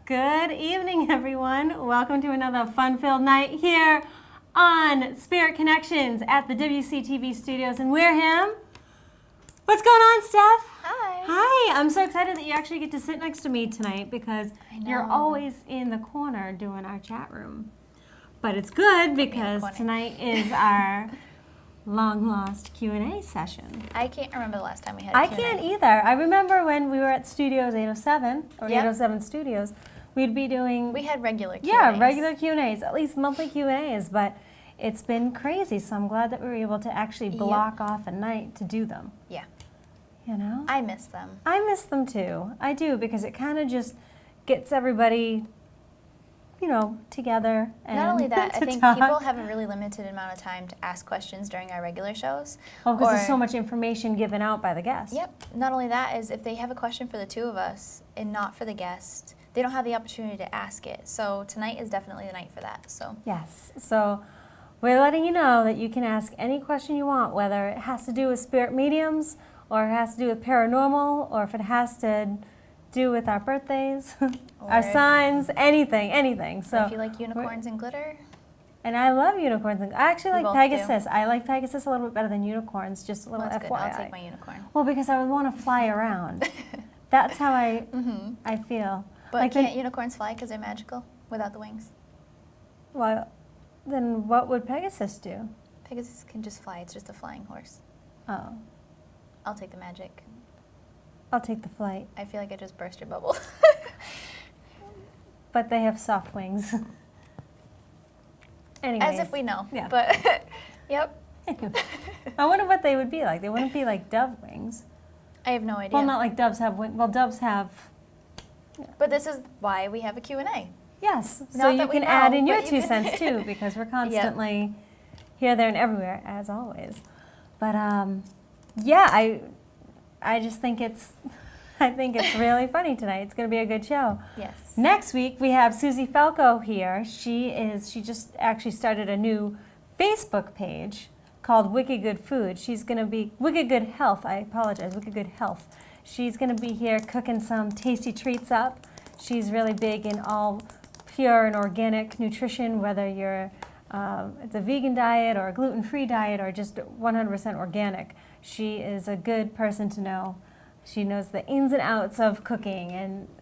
Good evening, everyone. Welcome to another fun-filled night here on Spirit Connections at the WCTV studios in Wareham. What's going on, Steph? Hi. Hi. I'm so excited that you actually get to sit next to me tonight because you're always in the corner doing our chat room. But it's good because tonight is our long-lost Q&A session. I can't remember the last time we had a Q&A. I can't either. I remember when we were at Studios 807, or 807 Studios, we'd be doing... We had regular Q&As. Yeah, regular Q&As, at least monthly Q&As, but it's been crazy, so I'm glad that we were able to actually block off a night to do them. Yeah. You know? I miss them. I miss them too. I do, because it kind of just gets everybody, you know, together. And not only that, I think talk. people have a really limited amount of time to ask questions during our regular shows. Oh, because there's so much information given out by the guest. Yep. Not only that, is if they have a question for the two of us and not for the guest, they don't have the opportunity to ask it. So tonight is definitely the night for that. So yes. So we're letting you know that you can ask any question you want, whether it has to do with spirit mediums, or it has to do with paranormal, or if it has to do with our birthdays, our signs, anything. So if you like unicorns and glitter. And I love unicorns. I actually like both Pegasus. I like Pegasus a little bit better than unicorns, just a little That's FYI. good. I'll take my unicorn. Well, because I would want to fly around. That's how I feel. But like can't unicorns fly because they're magical without the wings? Well, then what would Pegasus do? Pegasus can just fly. It's just a flying horse. Oh. I'll take the magic. I'll take the flight. I feel like I just burst your bubble. But they have soft wings. Anyways. As if we know. Yeah. But, yep. I wonder what they would be like. They wouldn't be like dove wings. I have no idea. Well, not like doves have wings. Well, doves have... Yeah. But this is why we have a Q&A. Yes. So you can add in your 2 cents, too, because we're constantly here, there, and everywhere, as always. But, yeah, I just think it's really funny tonight. It's going to be a good show. Yes. Next week we have Susie Falco here. She just actually started a new Facebook page called Wicked Good Food. She's going to be Wicked Good Health. I apologize. Wicked Good Health. She's going to be here cooking some tasty treats up. She's really big in all pure and organic nutrition, whether you're it's a vegan diet or a gluten-free diet or just 100% organic. She is a good person to know. She knows the ins and outs of cooking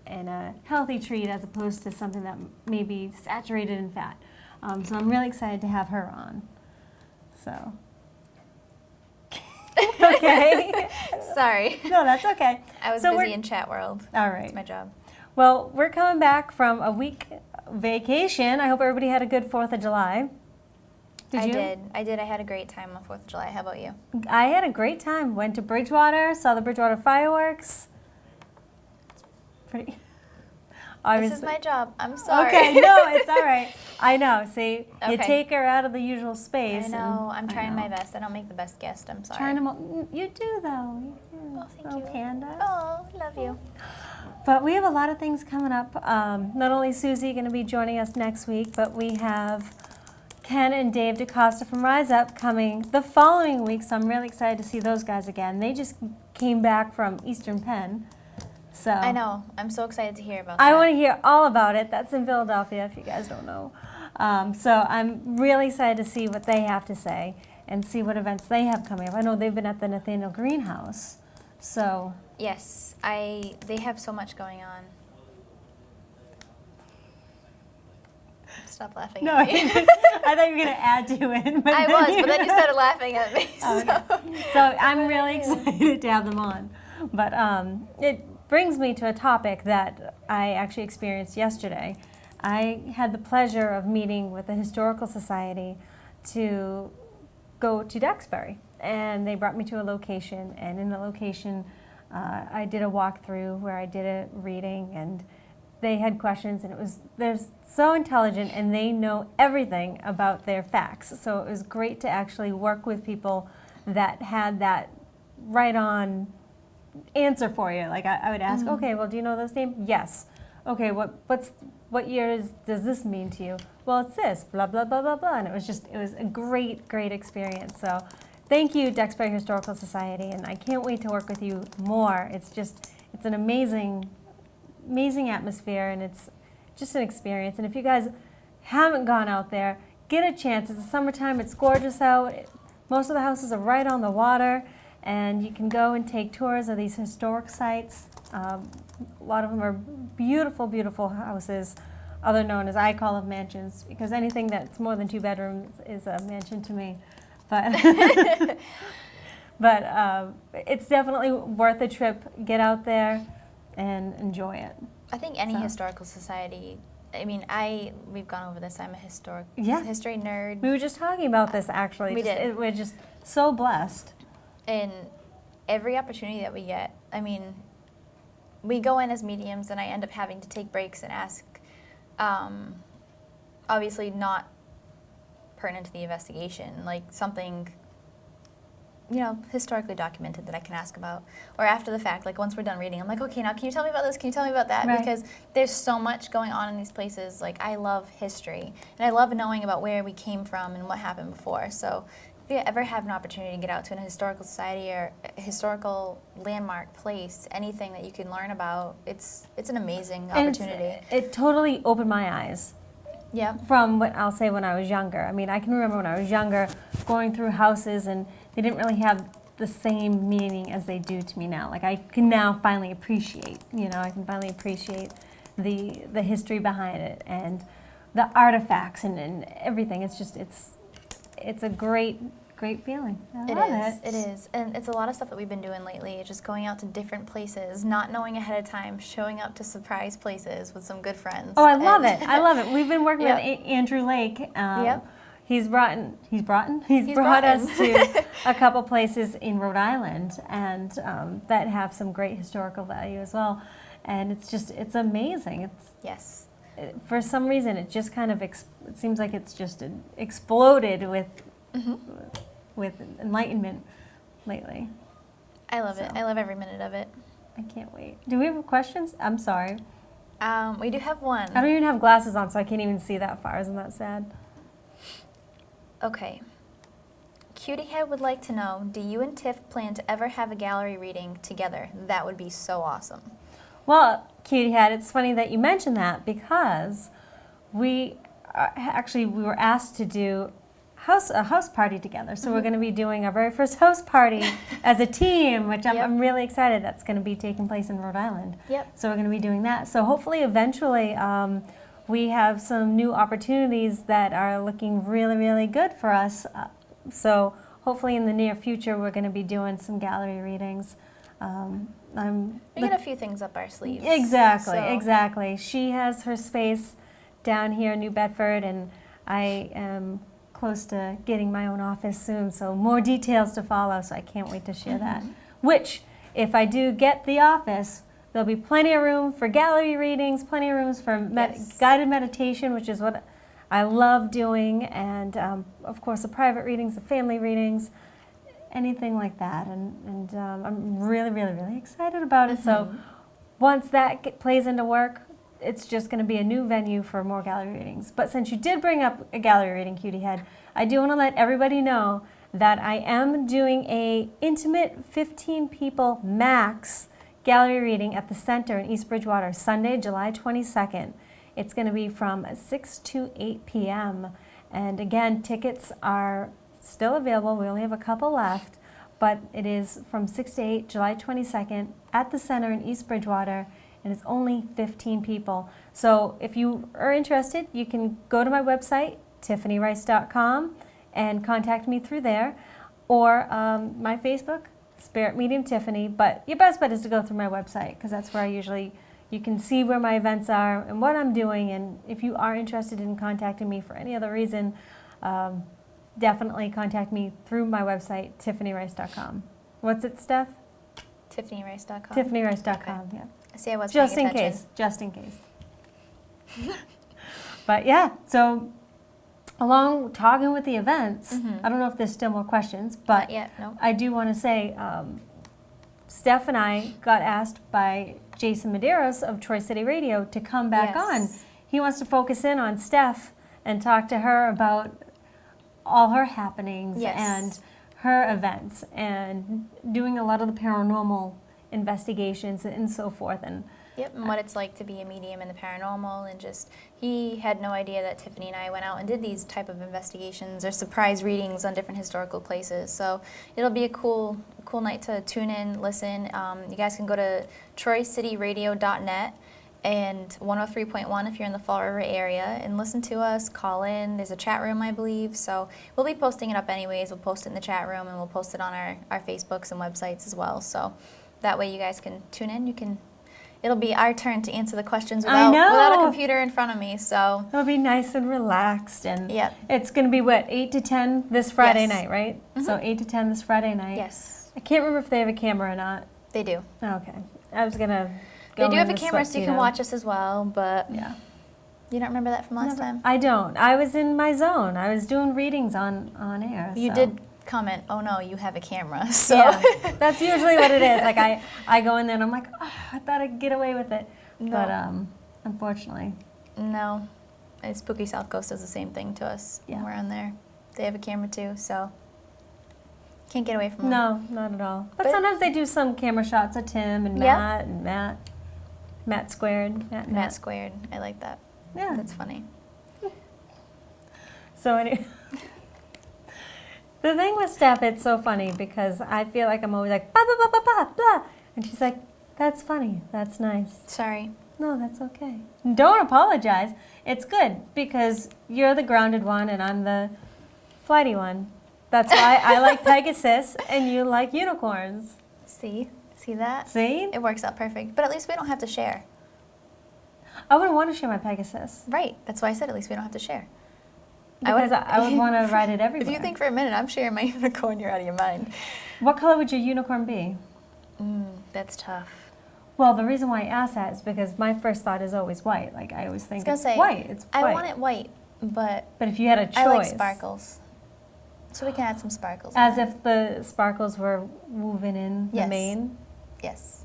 and a healthy treat as opposed to something that may be saturated in fat. So I'm really excited to have her on. So. Okay. Sorry. No, that's okay. I was busy in chat world. All right. That's my job. Well, we're coming back from a week vacation. I hope everybody had a good 4th of July. Did you? I did. I had a great time on 4th of July. How about you? I had a great time. Went to Bridgewater, saw the Bridgewater fireworks. Pretty. This is my job. I'm sorry. Okay, no, it's all right. I know. See, you Okay. take her out of the usual space. I know. I'm trying my best. I don't make the best guest. I'm sorry. You do, though. You do. Oh, thank you. Panda. Oh, love you. But we have a lot of things coming up. Not only Susie going to be joining us next week, but we have Ken and Dave DaCosta from Rise Up coming the following week, so I'm really excited to see those guys again. They just came back from Eastern Penn. So I know. I'm so excited to hear about that. I want to hear all about it. That's in Philadelphia, if you guys don't know. So I'm really excited to see what they have to say and see what events they have coming up. I know they've been at the Nathaniel Greenhouse. So yes, they have so much going on. Stop laughing no, at me. I thought you were going to add to it. But I was, but then you started laughing at me. So I'm really excited to have them on. But it brings me to a topic that I actually experienced yesterday. I had the pleasure of meeting with the Historical Society to go to Duxbury. And they brought me to a location, and in the location I did a walkthrough where I did a reading, and they had questions, and they're so intelligent, and they know everything about their facts. So it was great to actually work with people that had that right-on answer for you. Like I would ask, okay, well, do you know this name? Yes. Okay, what year does this mean to you? Well, it's this, blah, blah, blah, blah, blah. And it was a great, great experience. So thank you, Duxbury Historical Society, and I can't wait to work with you more. It's an amazing amazing atmosphere, and it's just an experience. And if you guys haven't gone out there, get a chance. It's the summertime. It's gorgeous out. Most of the houses are right on the water, and you can go and take tours of these historic sites. A lot of them are beautiful, beautiful houses, other known as, I call them mansions, because anything that's more than 2 bedrooms is a mansion to me. But but it's definitely worth a trip. Get out there and enjoy it. I think any So. historical society. I mean, we've gone over this. I'm a history nerd, We were just talking about this actually. We did. We're just so blessed. and every opportunity that we get. I mean, we go in as mediums, and I end up having to take breaks and ask. Obviously, not pertinent to the investigation, like something, historically documented that I can ask about. Or after the fact, like once we're done reading, I'm like, okay, now can you tell me about this? Can you tell me about that? Right. Because there's so much going on in these places. Like, I love history, and I love knowing about where we came from and what happened before. So if you ever have an opportunity to get out to an historical society or a historical landmark place, anything that you can learn about, it's an amazing opportunity. It totally opened my eyes. Yeah. From what I'll say when I was younger. I mean, I can remember when I was younger going through houses and they didn't really have the same meaning as they do to me now. Like, I can now finally appreciate, I can finally appreciate the history behind it and the artifacts and everything. It's just, it's a great feeling. I love it. It is. And it's a lot of stuff that we've been doing lately, just going out to different places, not knowing ahead of time, showing up to surprise places with some good friends. Oh, I love it. I love it. We've been working Yep. with Andrew Lake. Yep. He's brought brought us to a couple places in Rhode Island, and that have some great historical value as well. And it's amazing. Yes. For some reason, it just kind of, it seems like it's just exploded with enlightenment lately. I love it. So. I love every minute of it. I can't wait. Do we have questions? I'm sorry. We do have one. I don't even have glasses on, so I can't even see that far. Isn't that sad? Okay. Cutie Head would like to know, do you and Tiff plan to ever have a gallery reading together? That would be so awesome. Well, Cutie Head, it's funny that you mentioned that because we were asked to do a house party together. So we're going to be doing our very first house party as a team, which I'm really excited. That's going to be taking place in Rhode Island. Yep. So we're going to be doing that. So hopefully, eventually, we have some new opportunities that are looking really, really good for us. So hopefully, in the near future, we're going to be doing some gallery readings. We got a few things up our sleeves. Exactly. She has her space down here in New Bedford, and I am close to getting my own office soon, so more details to follow, so I can't wait to share that. Which, if I do get the office, there'll be plenty of room for gallery readings, plenty of rooms for guided meditation, which is what I love doing, and of course the private readings, the family readings, anything like that, and I'm really, really, really excited about it. So once that plays into work, it's just going to be a new venue for more gallery readings. But since you did bring up a gallery reading, Cutie Head, I do want to let everybody know that I am doing a intimate 15 people max gallery reading at the Center in East Bridgewater, Sunday, July 22nd. It's going to be from 6 to 8 p.m. And again, tickets are still available. We only have a couple left, but it is from 6 to 8, July 22nd, at the Center in East Bridgewater, and it's only 15 people. So if you are interested, you can go to my website, tiffanyrice.com, and contact me through there, or my Facebook, Spirit Medium Tiffany. But your best bet is to go through my website, because that's where you can see where my events are and what I'm doing. And if you are interested in contacting me for any other reason, definitely contact me through my website, tiffanyrice.com. What's it, Steph? TiffanyRice.com. TiffanyRice.com, Okay. yeah. See, I was Just paying in attention. case, just in case. But yeah, so along talking with the events, I don't know if there's still more questions, but Not yet, no. I do want to say, Steph and I got asked by Jason Medeiros of Troy City Radio to come back on. He wants to focus in on Steph and talk to her about all her happenings and her events and doing a lot of the paranormal investigations and so forth. And Yep, and what it's like to be a medium in the paranormal, and just, he had no idea that Tiffany and I went out and did these type of investigations or surprise readings on different historical places. So it'll be a cool night to tune in, listen. You guys can go to troycityradio.net and 103.1 if you're in the Fall River area, and listen to us, call in. There's a chat room, I believe, so we'll be posting it up anyways. We'll post it in the chat room, and we'll post it on our Facebooks and websites as well. So that way you guys can tune in. It'll be our turn to answer the questions without a computer in front of me. So it'll be nice and relaxed, and Yep. it's going to be what, 8 to 10 this Friday Yes. night, right? So 8 to 10 this Friday night. Yes, I can't remember if they have a camera or not. they do. Okay, I was gonna. They go do have in a with camera, so you can sweatsuit on. watch us as well. But Yeah. you don't remember that from last time? I don't. I was in my zone. I was doing readings on air. You so. did comment, "Oh no, you have a camera." So Yeah, that's usually what it is. Like I go in there and I'm like, oh, I thought I could get away with it, No. but unfortunately, no, and Spooky South Coast does the same thing to us when Yeah. we're on there. They have a camera too, so can't get away from them. no, not at all. But But- sometimes they do some camera shots of Tim and Yeah. Matt squared, Matt squared. I like that. Yeah. That's funny. So anyway, the thing with Steph, it's so funny because I feel like I'm always like blah blah blah blah blah blah, and she's like, "That's funny. That's nice." Sorry. No, that's okay. Don't apologize. It's good because you're the grounded one and I'm the flighty one. That's why I like Pegasus and you like unicorns. See that? See? It works out perfect. But at least we don't have to share. I wouldn't want to share my Pegasus Right. That's why I said at least we don't have to share. because I would want to ride it everywhere. If you think for a minute I'm sharing my unicorn, you're out of your mind. What color would your unicorn be? That's tough. Well, the reason why I ask that is because my first thought is always white. Like I always think I it's was gonna say, white. It's white. I want it white, but But if you had a choice, I like sparkles. So we can add some sparkles. in as there. if the sparkles were woven in the Yes. mane. Yes.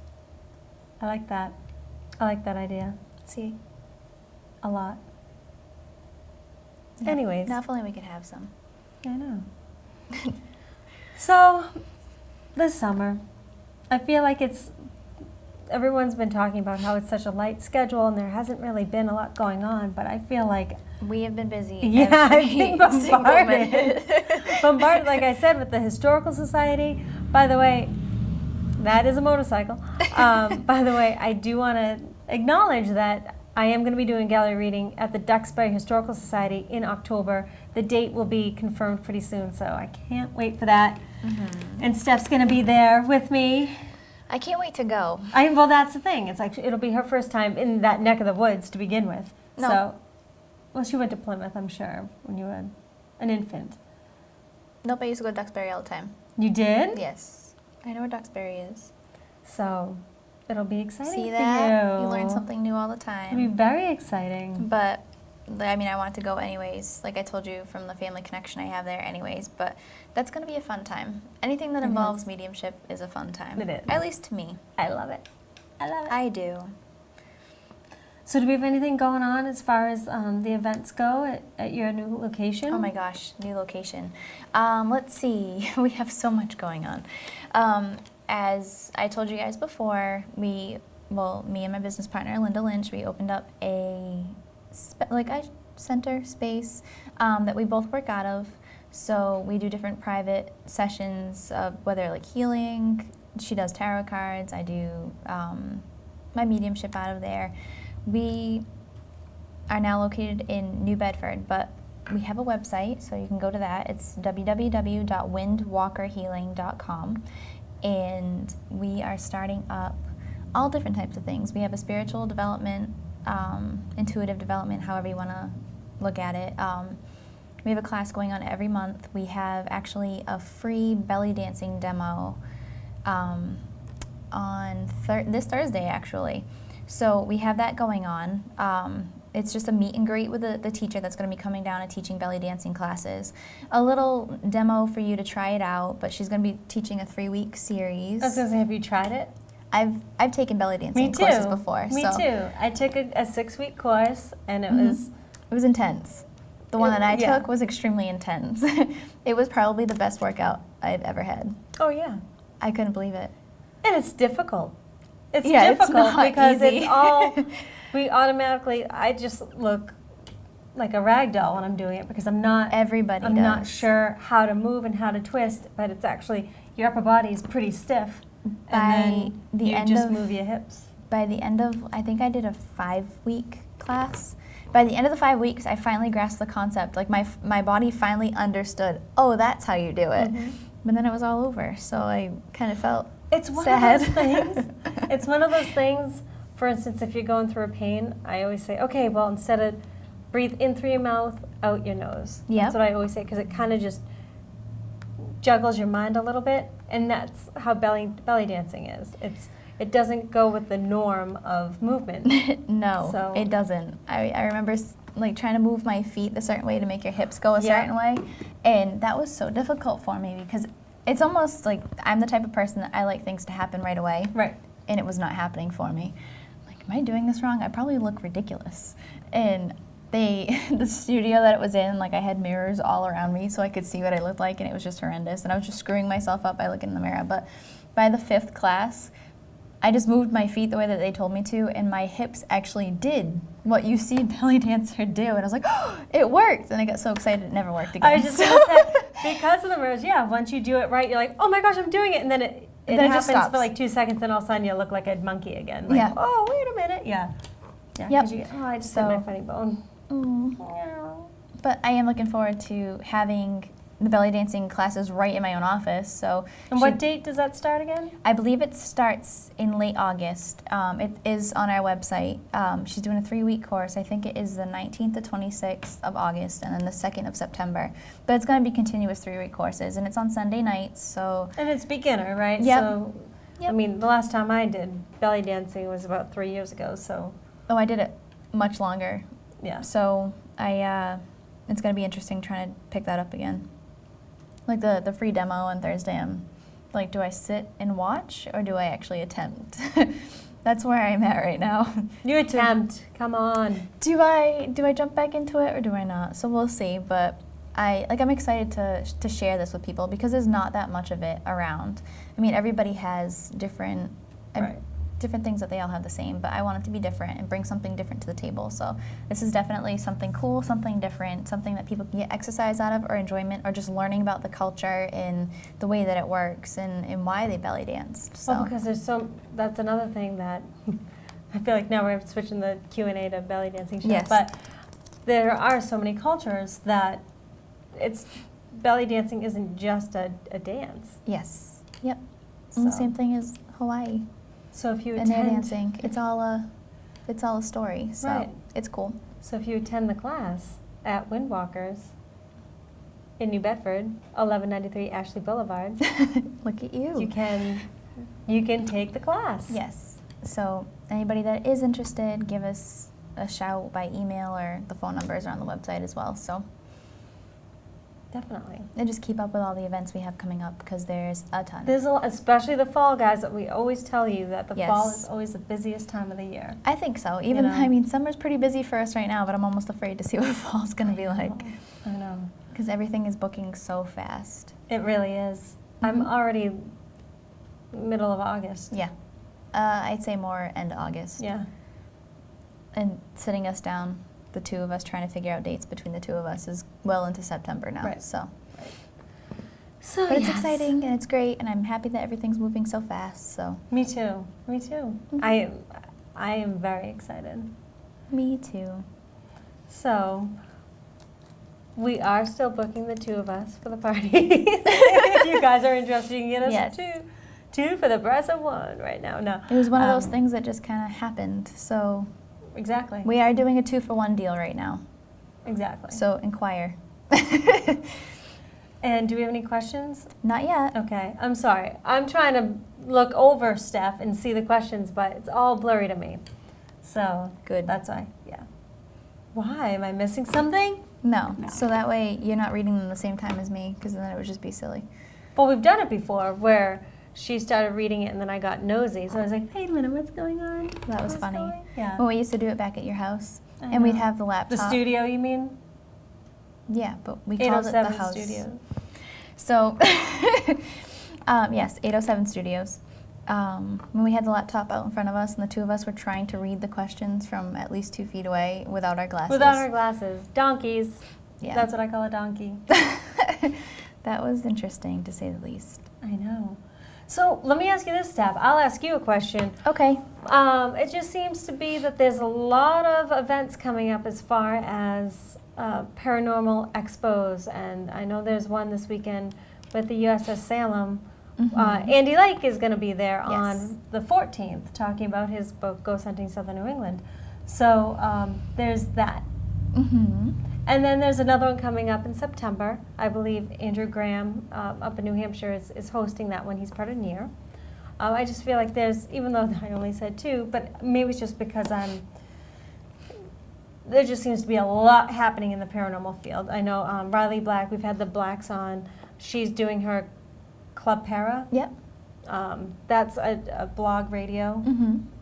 I like that. I like that idea See? a lot. Now- Anyways. Now if only we could have some. I know. So, this summer, I feel like everyone's been talking about how it's such a light schedule and there hasn't really been a lot going on, but I feel like, We have been busy. yeah, I've every been single bombarded. minute. Bombarded, like I said, with the Historical Society. By the way, that is a motorcycle. By the way, I do want to acknowledge that I am going to be doing gallery reading at the Duxbury Historical Society in October. The date will be confirmed pretty soon, so I can't wait for that. And Steph's going to be there with me. I can't wait to go. Well, that's the thing. It's like it'll be her first time in that neck of the woods to begin with. No. So, well, she went to Plymouth, I'm sure, when you were an infant. Nope, I used to go to Duxbury all the time. You did? Yes. I know where Duxbury is. So, it'll be exciting See for that? you. You learn something new all the It'll be time. very exciting. But, I mean, I wanted to go anyways. Like I told you from the family connection I have there anyways. But that's going to be a fun time. Anything that It involves is. mediumship is a fun time. It is. At least to me. I love it. I love it. I do. So, do we have anything going on as far as the events go at your new location? Oh my gosh, new location. Let's see, we have so much going on. As I told you guys before, me and my business partner, Linda Lynch, we opened up a center space that we both work out of. So we do different private sessions, whether like healing, she does tarot cards, I do my mediumship out of there. We are now located in New Bedford, but we have a website, so you can go to that. It's www.windwalkerhealing.com, and we are starting up all different types of things. We have a spiritual development, intuitive development, however you want to look at it. We have a class going on every month. We have actually a free belly dancing demo on this Thursday, actually. So we have that going on. It's just a meet and greet with the teacher that's going to be coming down and teaching belly dancing classes. A little demo for you to try it out, but she's going to be teaching a 3-week series. I was going to say, have you tried it? I've taken belly dancing courses before. Me so too. I took a 6-week course, and it It was intense. The one that I yeah. took was extremely intense. It was probably the best workout I've ever had. Oh, yeah. I couldn't believe it. And it's difficult. It's Yeah, it's difficult not because easy. it's all, I just look like a rag doll when I'm doing it because I'm not Everybody I'm does. not sure how to move and how to twist, but it's actually your upper body is pretty stiff, and then the you end just of- move your hips. By the end of, I think I did a 5-week class. By the end of the 5 weeks, I finally grasped the concept. Like my body finally understood, oh, that's how you do it. Mhm. But then it was all over. So I kind of felt It's one sad. of those things. It's one of those things. For instance, if you're going through a pain, I always say, okay, well, instead of breathe in through your mouth, out your nose. Yep. That's what I always say because it kind of just juggles your mind a little bit, and that's how belly dancing is. It doesn't go with the norm of movement. No, So- it doesn't. I remember like trying to move my feet a certain way to make your hips go a Yeah. certain way, and that was so difficult for me because it's almost like I'm the type of person that I like things to happen right away, Right. and it was not happening for me. Like, am I doing this wrong? I probably look ridiculous. And the studio that it was in, like I had mirrors all around me so I could see what I looked like, and it was just horrendous. And I was just screwing myself up by looking in the mirror. But by the 5th class, I just moved my feet the way that they told me to, and my hips actually did what you see a belly dancer do. And I was like, oh, it worked. And I got so excited it never worked again. I was just going to say, because of the mirrors, yeah, once you do it right, you're like, oh my gosh, I'm doing it. And then it Then it happens just stops. for like 2 seconds, and all of a sudden you look like a monkey again. Like, Yeah. oh, wait a minute. Yeah. Yeah. Yep. 'Cause you get, oh, I just So- hit my funny bone. Mm. Yeah. But I am looking forward to having the belly dancing classes right in my own office. So And what date does that start again? I believe it starts in late August. It is on our website. She's doing a 3-week course. I think it is the 19th to 26th of August and then the 2nd of September. But it's going to be continuous 3-week courses, and it's on Sunday nights. So And it's beginner, right? Yep. So, I Yep. mean, the last time I did belly dancing was about 3 years ago. So, I did it much longer. yeah. So it's going to be interesting trying to pick that up again. Like the free demo on Thursday, I'm like, do I sit and watch or do I actually attempt? That's where I'm at right now. You attempt. Come on. Do I jump back into it or do I not? So we'll see. But I'm excited to share this with people because there's not that much of it around. I mean, everybody has different Right. different things that they all have the same, but I want it to be different and bring something different to the table. So this is definitely something cool, something different, something that people can get exercise out of or enjoyment or just learning about the culture and the way that it works and why they belly danced. So Well, because that's another thing that I feel like now we're switching the Q&A to belly dancing show. Yes. But there are so many cultures that belly dancing isn't just a dance. yes. Yep. And the So- same thing as Hawaii So if you and their attend dancing. It's all a story. So Right. it's cool. So if you attend the class at Windwalkers in New Bedford, 1193 Ashley Boulevard, Look at you. you can take the class. Yes. So anybody that is interested, give us a shout by email or the phone numbers are on the website as well. So Definitely. and just keep up with all the events we have coming up because there's a ton. There's a lot, especially the fall, guys. That we always tell you that the fall Yes. is always the busiest time of the year. I think so. Even know? I mean, summer's pretty busy for us right now, but I'm almost afraid to see what fall's going to be like I know. because everything is booking so fast. It really is. I'm Mhm. already middle of August. Yeah. I'd say more end August. Yeah. And sitting us down, the two of us trying to figure out dates between the two of us is well into September now. Right. So, So but it's yes. exciting and it's great, and I'm happy that everything's moving so fast. So, Me too. Me too. Mhm. I am very excited. me too. So we are still booking the two of us for the party. If you guys are interested, you can get us Yes. two for the price of one right now. No. It was one of those Um, things that just kind of happened. So Exactly. we are doing a 2-for-1 deal right now. Exactly. So inquire. And do we have any questions? Not yet. Okay, I'm sorry. I'm trying to look over stuff and see the questions, but it's all blurry to me. So Good. that's why, yeah. Why? Am I missing something? No. No. So that way you're not reading them the same time as me, because then it would just be silly. Well, we've done it before where she started reading it and then I got nosy. So I was like, wait a minute, what's going on? That was What's funny. going- Yeah. When we used to do it back at your house, I and we'd know. have the laptop. The studio, you mean? Yeah, but we called it the 807 house. studio. So, yes, 807 Studios. when we had the laptop out in front of us and the two of us were trying to read the questions from at least 2 feet away without our glasses. Without our glasses. Donkeys. Yeah. That's what I call a donkey. That was interesting, to say the least. I know. So let me ask you this, Steph. I'll ask you a question. Okay. It just seems to be that there's a lot of events coming up as far as paranormal expos, and I know there's one this weekend with the USS Salem. Andy Lake is going to be there on the 14th, talking about his book, Ghost Hunting Southern New England. So there's that. And then there's another one coming up in September. I believe Andrew Graham up in New Hampshire is hosting that one. He's part of NEAR. I just feel like there's, even though I only said 2, but maybe it's just because there just seems to be a lot happening in the paranormal field. I know Riley Black, we've had the Blacks on. She's doing her Club Para. Yep. That's a blog radio.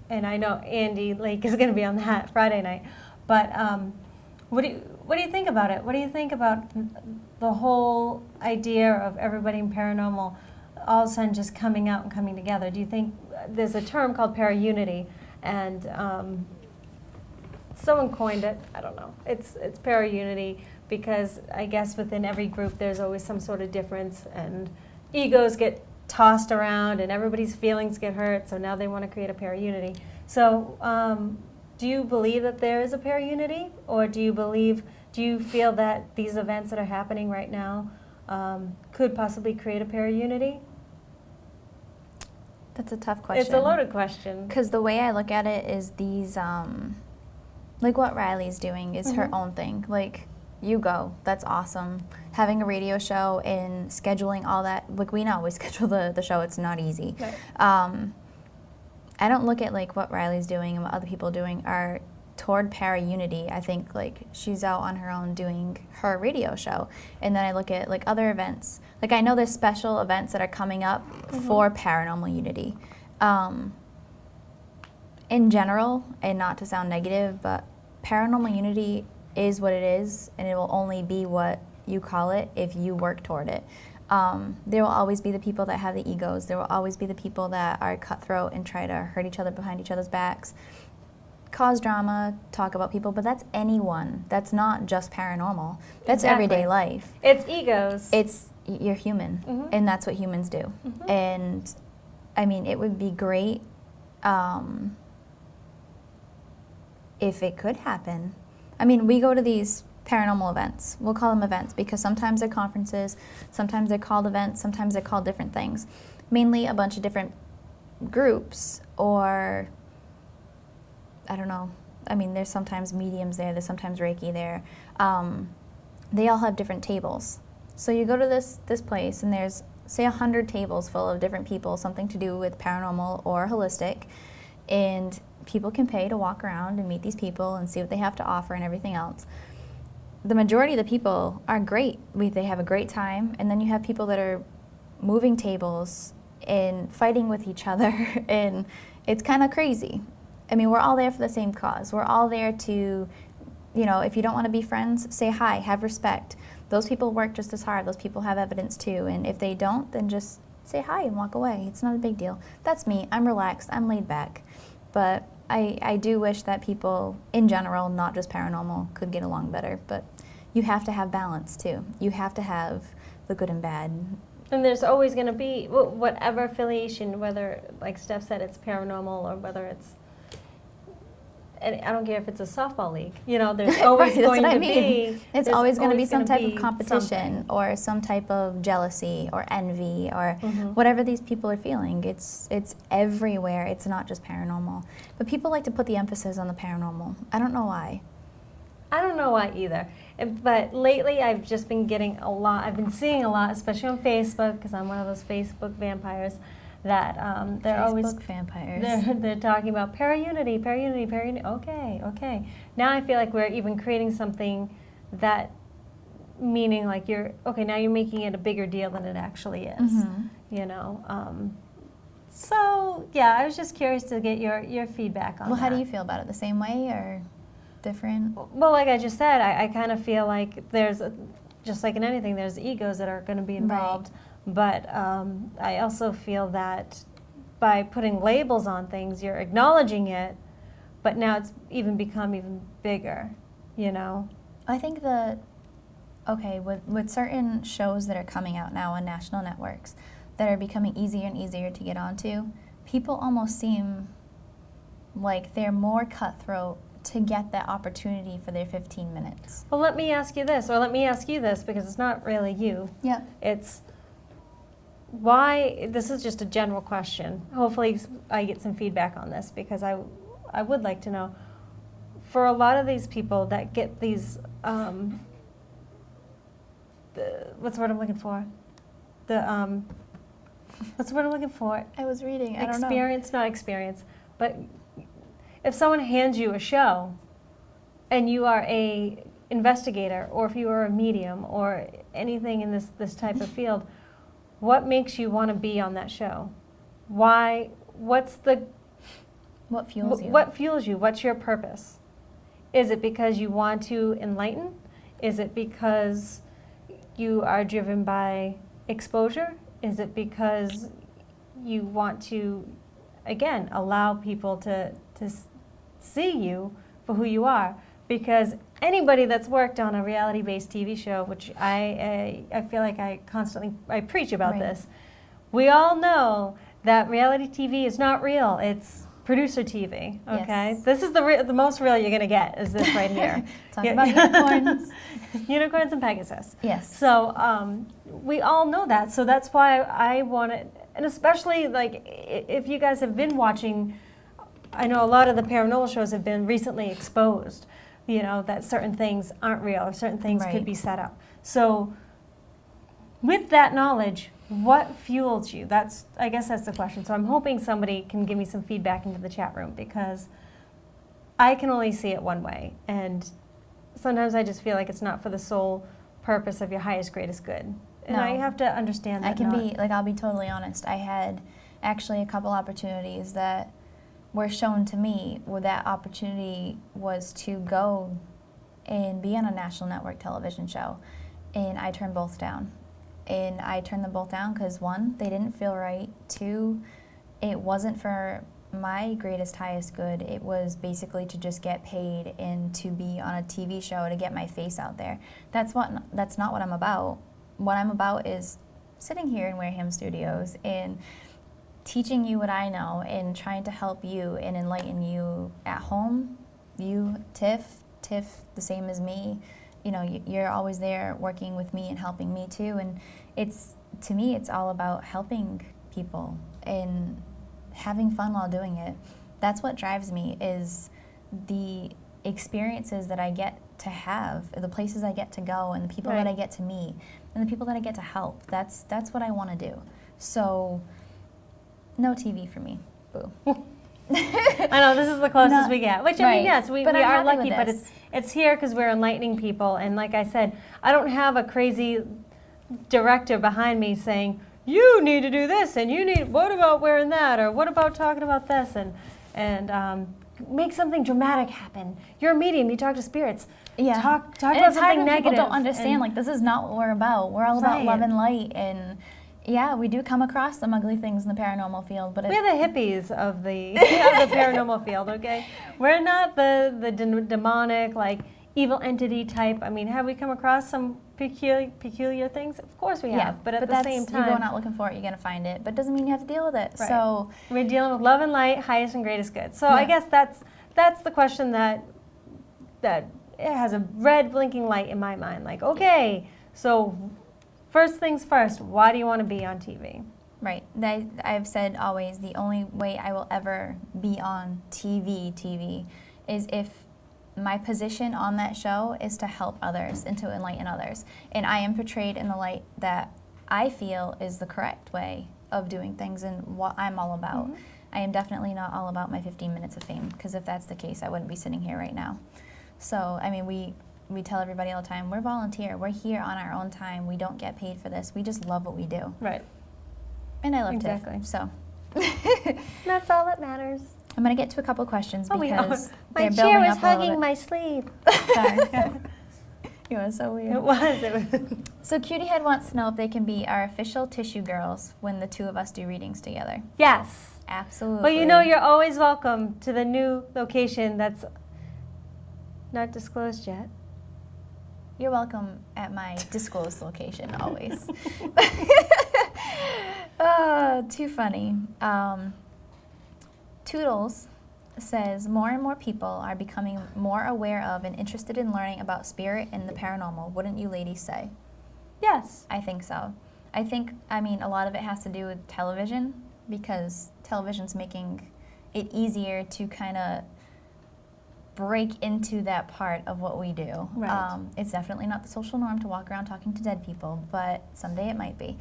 And I know Andy Lake is going to be on that Friday night. But what do you think about it? What do you think about the whole idea of everybody in paranormal all of a sudden just coming out and coming together? Do you think there's a term called para-unity, and someone coined it, I don't know, it's para-unity because I guess within every group there's always some sort of difference and egos get tossed around and everybody's feelings get hurt, so now they want to create a para-unity. So do you believe that there is a para-unity, or do you feel that these events that are happening right now could possibly create a para-unity? That's a tough question. It's a loaded question. Because the way I look at it is these, like what Riley's doing is her own thing. Like, you go, that's awesome. Having a radio show and scheduling all that, like we know, we schedule the show, it's not easy. Right. I don't look at like what Riley's doing and what other people are doing are toward para-unity. I think like she's out on her own doing her radio show. And then I look at like other events. Like I know there's special events that are coming up for paranormal unity. In general, and not to sound negative, but paranormal unity is what it is, and it will only be what you call it if you work toward it. There will always be the people that have the egos. There will always be the people that are cutthroat and try to hurt each other behind each other's backs, cause drama, talk about people, but that's anyone. That's not just paranormal. That's everyday life. It's egos. You're human, and that's what humans do. And I mean, it would be great if it could happen. I mean, we go to these paranormal events. We'll call them events because sometimes they're conferences, sometimes they're called events, sometimes they're called different things. Mainly a bunch of different groups, or I don't know. I mean, there's sometimes mediums there, there's sometimes Reiki there. They all have different tables. So you go to this place and there's, say, 100 tables full of different people, something to do with paranormal or holistic, and people can pay to walk around and meet these people and see what they have to offer and everything else. The majority of the people are great. They have a great time, and then you have people that are moving tables and fighting with each other, and it's kind of crazy. I mean, we're all there for the same cause. We're all there to, you know, if you don't want to be friends, say hi, have respect. Those people work just as hard. Those people have evidence too, and if they don't, then just say hi and walk away. It's not a big deal. That's me. I'm relaxed. I'm laid back. But I do wish that people in general, not just paranormal, could get along better. But you have to have balance too. You have to have the good and bad. And there's always going to be whatever affiliation, whether, like Steph said, it's paranormal or whether it's, and I don't care if it's a softball league. You know, there's always right, going to be. It's always going to be some type of competition something. Or some type of jealousy or envy or whatever these people are feeling. It's everywhere. It's not just paranormal. But people like to put the emphasis on the paranormal. I don't know why. I don't know why either. But lately I've just been getting a lot. I've been seeing a lot, especially on Facebook, because I'm one of those Facebook vampires. That they're Facebook always vampires. They're talking about para-unity. Okay. Now I feel like we're even creating something that, meaning like now you're making it a bigger deal than it actually is. You know. So yeah, I was just curious to get your feedback on that. Well, how do you feel about it? The same way or different? Well, like I just said, I kind of feel like there's, just like in anything, there's egos that are going to be involved. Right. But I also feel that by putting labels on things, you're acknowledging it, but now it's become even bigger, you know? I think with certain shows that are coming out now on national networks that are becoming easier and easier to get onto, people almost seem like they're more cutthroat to get that opportunity for their 15 minutes. Well, let me ask you this, or let me ask you this, because it's not really you. Yeah. It's why, this is just a general question. Hopefully I get some feedback on this, because I would like to know, for a lot of these people that get these, what's the word I'm looking for? What's the word I'm looking for? I was reading, I don't know. Not experience, but if someone hands you a show and you are a investigator, or if you are a medium or anything in this type of field, what makes you want to be on that show? Why? What fuels you? What fuels you? What's your purpose? Is it because you want to enlighten? Is it because you are driven by exposure? Is it because you want to, again, allow people to see you for who you are? Because anybody that's worked on a reality-based TV show, which I feel like I preach about this, we all know that reality TV is not real. It's producer TV, okay? Yes. This is the most real you're going to get, is this right here. Talking about unicorns. Unicorns and Pegasus. Yes. So we all know that. So that's why I want to, and especially like if you guys have been watching, I know a lot of the paranormal shows have been recently exposed, you know, that certain things aren't real or certain things could be set up. So with that knowledge, what fuels you? I guess that's the question. So I'm hoping somebody can give me some feedback into the chat room, because I can only see it one way. And sometimes I just feel like it's not for the sole purpose of your highest, greatest good. And I have to understand that. I'll be totally honest. I had actually a couple opportunities that were shown to me where that opportunity was to go and be on a national network television show. And I turned both down. And I turned them both down because, one, they didn't feel right. Two, it wasn't for my greatest, highest good. It was basically to just get paid and to be on a TV show to get my face out there. That's not what I'm about. What I'm about is sitting here in Wareham Studios and teaching you what I know and trying to help you and enlighten you at home. You, Tiff, the same as me. You know, you're always there working with me and helping me too. And to me, it's all about helping people and having fun while doing it. That's what drives me, is the experiences that I get to have, the places I get to go, and the people that I get to meet, and the people that I get to help. That's what I want to do. So, no TV for me. Boo. I know, this is the closest we get. Which, I mean, yes, we are lucky, but it's here because we're enlightening people. And like I said, I don't have a crazy director behind me saying, you need to do this, and what about wearing that, or what about talking about this, and make something dramatic happen. You're a medium, you talk to spirits. Yeah. Talk about something negative. People don't understand, like, this is not what we're about. We're all about love and light, and yeah, we do come across some ugly things in the paranormal field, but we're the hippies of the paranormal field, okay? We're not the demonic, like, evil entity type. I mean, have we come across some peculiar things? Of course we have, but at the same time, you're going out looking for it, you're going to find it, but it doesn't mean you have to deal with it. Right. So we're dealing with love and light, highest and greatest good. So I guess that's the question that it has a red blinking light in my mind. Like, okay, so first things first, why do you want to be on TV? Right. I've said always, the only way I will ever be on TV is if my position on that show is to help others and to enlighten others. And I am portrayed in the light that I feel is the correct way of doing things and what I'm all about. Mm-hmm. I am definitely not all about my 15 minutes of fame, because if that's the case, I wouldn't be sitting here right now. So, I mean, we tell everybody all the time, we're volunteer. We're here on our own time. We don't get paid for this. We just love what we do. Right. And I love Tiff, so. That's all that matters. I'm going to get to a couple questions because my chair is hugging my sleeve. Sorry. You are so weird. It was. So Cutie Head wants to know if they can be our official tissue girls when the two of us do readings together. Yes. Absolutely. Well, you know you're always welcome to the new location that's not disclosed yet. You're welcome at my disclosed location, always. Oh, too funny. Toodles says more and more people are becoming more aware of and interested in learning about spirit and the paranormal. Wouldn't you ladies say? Yes. I think so. I mean, a lot of it has to do with television, because television's making it easier to kind of break into that part of what we do. Right. It's definitely not the social norm to walk around talking to dead people, but someday it might be.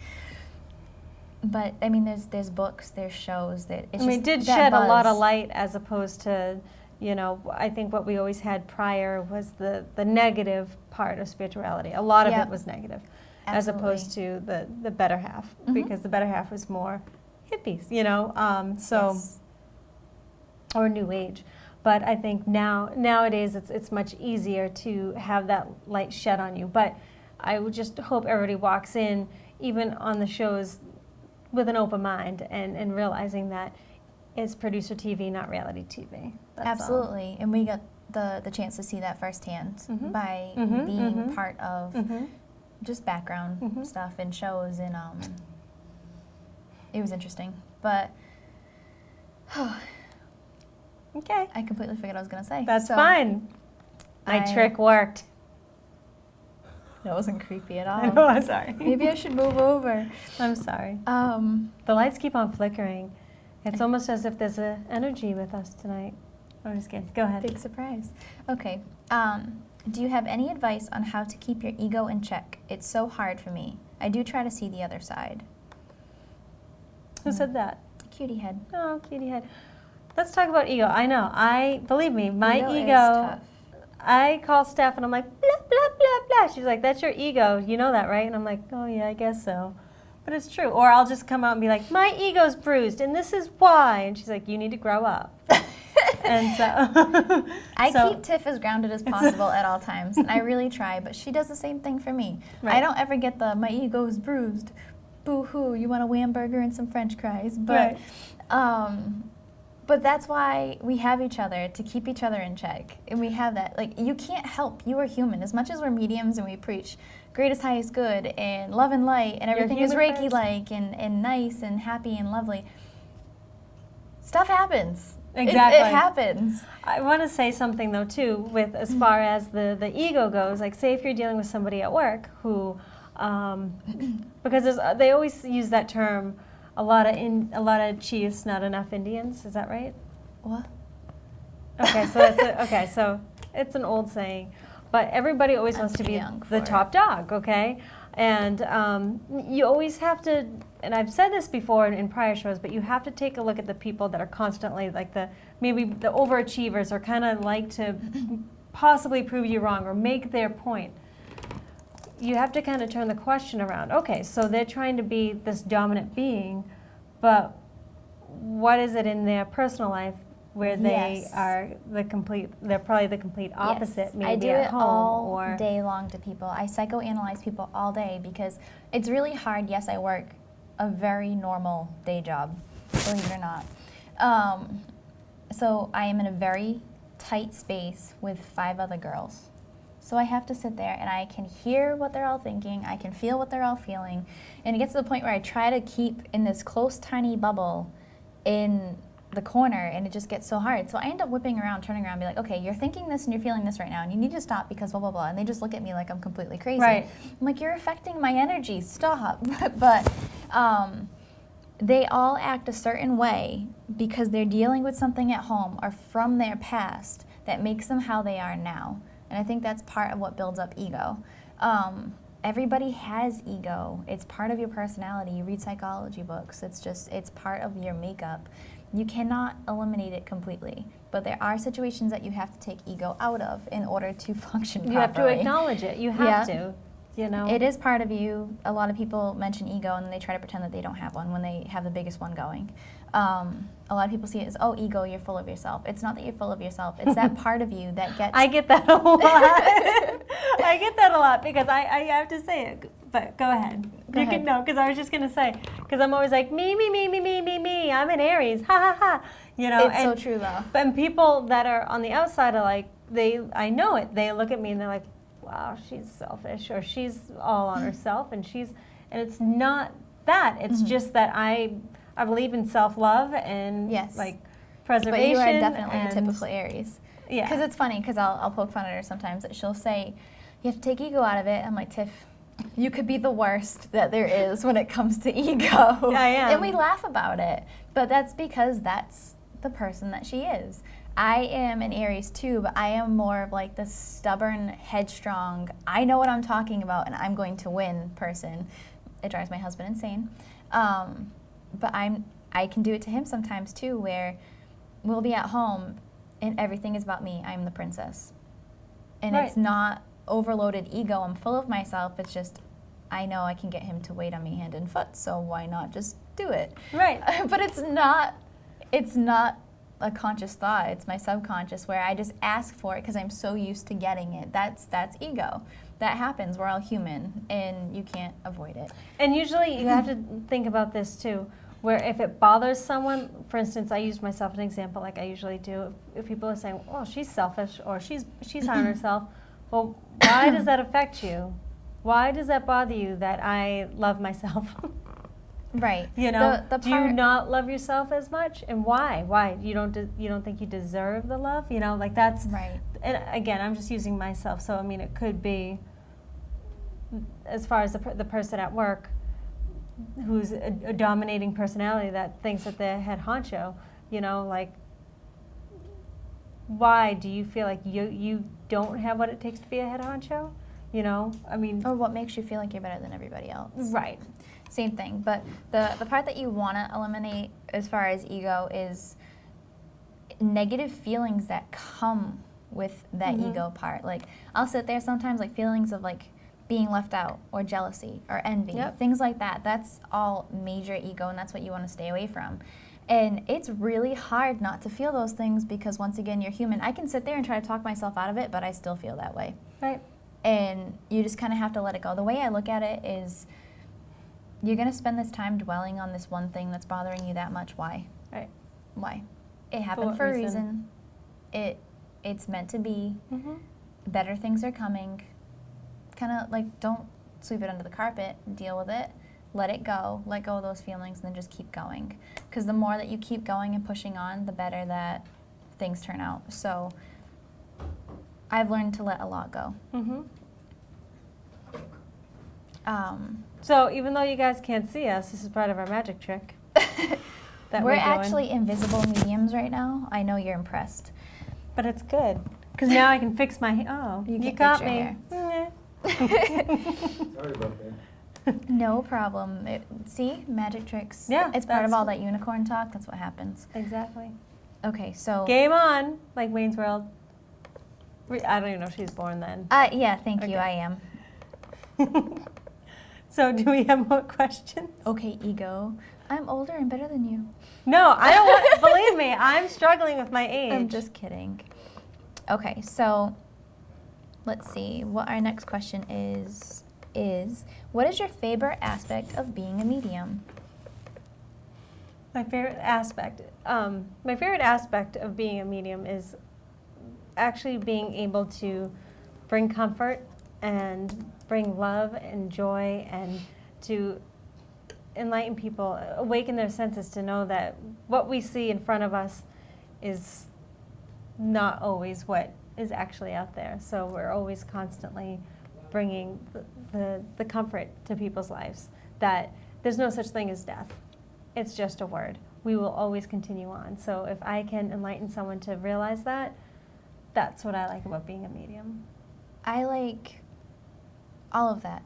But I mean, there's books, there's shows that it's It did that shed buzz. a lot of light, as opposed to, I think what we always had prior was the negative part of spirituality. A lot of Yep. it was negative, Absolutely. as opposed to the better half, Mhm. because the better half was more hippies, Yes. or new age. But I think nowadays it's much easier to have that light shed on you. But I would just hope everybody walks in, even on the shows, with an open mind and realizing that it's producer TV, not reality TV. That's all. Absolutely. And we got the chance to see that firsthand Mhm. by Mhm, being mhm. part of Mhm. just background Mhm. stuff and shows, and it was interesting. But Okay, I completely forgot what I was going to say. that's So, fine. My I- trick worked. That wasn't creepy at I all. know, I'm sorry. Maybe I should move over. I'm sorry. Um, The lights keep on flickering. It's almost as if there's an energy with us tonight. I'm just kidding. Go ahead. Big surprise. Okay. Do you have any advice on how to keep your ego in check? It's so hard for me. I do try to see the other side. Who said that? Cutie head. Oh, cutie head. Let's talk about ego. I know. Believe me, my Ego is ego. tough. I call Steph and I'm like, blah, blah, blah, blah. She's like, that's your ego. You know that, right? And I'm like, oh, yeah, I guess so. But it's true. Or I'll just come out and be like, my ego's bruised and this is why. And she's like, you need to grow up. And so. I so- keep Tiff as grounded as possible at all times, and I really try, but she does the same thing for me. Right. I don't ever get my ego is bruised. Boo-hoo, you want a wham burger and some french fries. But, but that's why we have each other, to keep each other in check. And we have that. Like, you can't help. You are human. As much as we're mediums and we preach greatest, highest good and love and light and everything is human Reiki-like and nice and happy and lovely, stuff happens. Exactly. It happens. I want to say something though too, with as far as the ego goes. Like, say if you're dealing with somebody at work who, because they always use that term, a lot of chiefs, not enough Indians. Is that right? What? Okay, so so it's an old saying, but everybody always wants to too be young the for top dog. Okay, and you always have to. And I've said this before in prior shows, but you have to take a look at the people that are constantly like maybe the overachievers, or kind of like to possibly prove you wrong or make their point. You have to kind of turn the question around. Okay, so they're trying to be this dominant being, but what is it in their personal life where they Yes. are they're probably the complete opposite, Yes. maybe I do at it home all or day long to people. I psychoanalyze people all day because it's really hard. Yes, I work a very normal day job, believe it or not. So I am in a very tight space with 5 other girls. So I have to sit there and I can hear what they're all thinking. I can feel what they're all feeling. And it gets to the point where I try to keep in this close, tiny bubble in the corner, and it just gets so hard. So I end up whipping around, turning around, and be like, okay, you're thinking this and you're feeling this right now, and you need to stop because blah, blah, blah. And they just look at me like I'm completely crazy. Right. I'm like, you're affecting my energy. Stop. But they all act a certain way because they're dealing with something at home or from their past that makes them how they are now. And I think that's part of what builds up ego. Everybody has ego. It's part of your personality. You read psychology books. It's part of your makeup. You cannot eliminate it completely. But there are situations that you have to take ego out of in order to function properly. you have to acknowledge it. You have to, you know. It is part of you. A lot of people mention ego and then they try to pretend that they don't have one when they have the biggest one going. A lot of people see it as, oh, ego, you're full of yourself. It's not that you're full of yourself. It's that part of you that gets... I get that a lot. I get that a lot because I have to say it, but go ahead. Go You ahead. can, no, because I was just going to say, because I'm always like, me, I'm an Aries, ha, ha, ha. You know, It's so true, though. And people that are on the outside are like, I know it. They look at me and they're like, wow, she's selfish, or she's all on herself, and it's not that. It's just that I believe in self-love and Yes. like But preservation. you are definitely a and- typical Aries. Yeah. Because it's funny, because I'll poke fun at her sometimes. That she'll say, you have to take ego out of it. I'm like, Tiff, you could be the worst that there is when it comes to ego. I am. And we laugh about it. But that's because that's the person that she is. I am an Aries too, but I am more of like the stubborn, headstrong, I know what I'm talking about and I'm going to win person. It drives my husband insane. But I can do it to him sometimes too, where we'll be at home and everything is about me. I'm the princess. And Right. it's not overloaded ego. I'm full of myself. It's just, I know I can get him to wait on me hand and foot, so why not just do it? Right. But it's not a conscious thought. It's my subconscious where I just ask for it because I'm so used to getting it. That's ego. That happens. We're all human, and you can't avoid it. And usually you have to think about this too, where if it bothers someone, for instance, I use myself as an example, like I usually do. If people are saying, "Oh, she's selfish," or "She's on herself," well, why does that affect you? Why does that bother you that I love myself? Right. You know, The do you part- not love yourself as much, and why? Why you don't think you deserve the love? You know, like that's Right. And again, I'm just using myself, so I mean, it could be as far as the person at work who's a dominating personality that thinks that they're head honcho. You know, like why do you feel like you don't have what it takes to be a head honcho? You know, I mean, Or what makes you feel like you're better than everybody else. right. Same thing. But the part that you want to eliminate as far as ego is negative feelings that come with that ego part. Like I'll sit there sometimes, like feelings of like being left out or jealousy or envy, Yep. things like that. That's all major ego, and that's what you want to stay away from. And it's really hard not to feel those things because once again, you're human. I can sit there and try to talk myself out of it, but I still feel that way. Right. And you just kind of have to let it go. The way I look at it is you're going to spend this time dwelling on this one thing that's bothering you that much. Why? Right. Why? It happened what for a reason? reason. It's meant to be. Mm-hmm. Better things are coming. Kind of like don't sweep it under the carpet. Deal with it. Let it go. Let go of those feelings and then just keep going. Because the more that you keep going and pushing on, the better that things turn out. So I've learned to let a lot go. Mm-hmm. Um, So even though you guys can't see us, this is part of our magic trick. that we're doing. actually invisible mediums right now. I know you're impressed. But it's good because now I can fix my. Oh, You can got fix your me. hair. Sorry about that. No problem. See, magic tricks. Yeah, It's part of that's- all that unicorn talk. That's what happens. Exactly. Okay, so. Game on, like Wayne's World. I don't even know if she's born then. Yeah, thank you. Okay. I am. So do we have more questions? Okay, ego. I'm older and better than you. No, I don't want. Believe me, I'm struggling with my age. I'm just kidding. Okay, so let's see. What our next question is what is your favorite aspect of being a medium? My favorite aspect. My favorite aspect of being a medium is actually being able to bring comfort and bring love and joy and to enlighten people, awaken their senses to know that what we see in front of us is not always what is actually out there. So we're always constantly bringing the comfort to people's lives, that there's no such thing as death. It's just a word. We will always continue on. So if I can enlighten someone to realize that, that's what I like about being a medium. I like all of that.